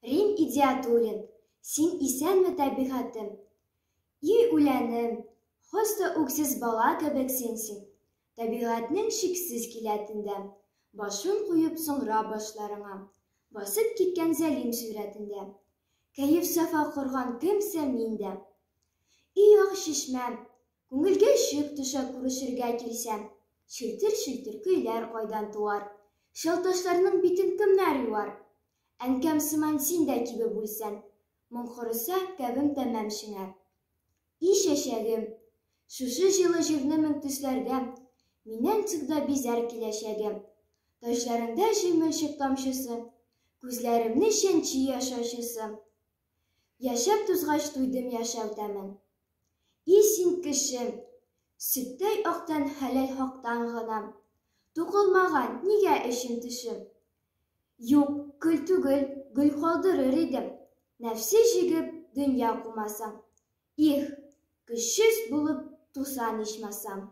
Рим Идиатуллин, син исәнме тәбигатым? И үләнем, хоста үксез бала кебексең син. Тәбигатьнең шиксез киләтендә, башын куеп соңра башларыңа, басып киткән зәлим сүрәтендә. Кәеф сафа корган кемсә миндә. И ак чишмәм, күңелгә шик төшә күрешергә килсәм. Шилтер-шилтер көйләр кайдан туар, шалташларның битен кемнәр юар. Әнкәм сыман син дә кибеп үлсән, моң корыса кәбем тәмам шиңәр. И чәчәгем, шушы җылы җирне мең төсләргә, миннән чыкда бизәр киләчәгем. Ташларында җимелчек тамчысы, күзләремне шәнчи яшаучысы. Яшәп тузгач туйдым яшәү тәмен. И син кеше, сөттәй актан хәләл хактан гына, тугылмаган нигә эчем тешем? Юк, көл түгел, гөл калдырыр идем, нәфсе җигеп дөнья кумасам. Их, көчсез булып тусан ичмасам.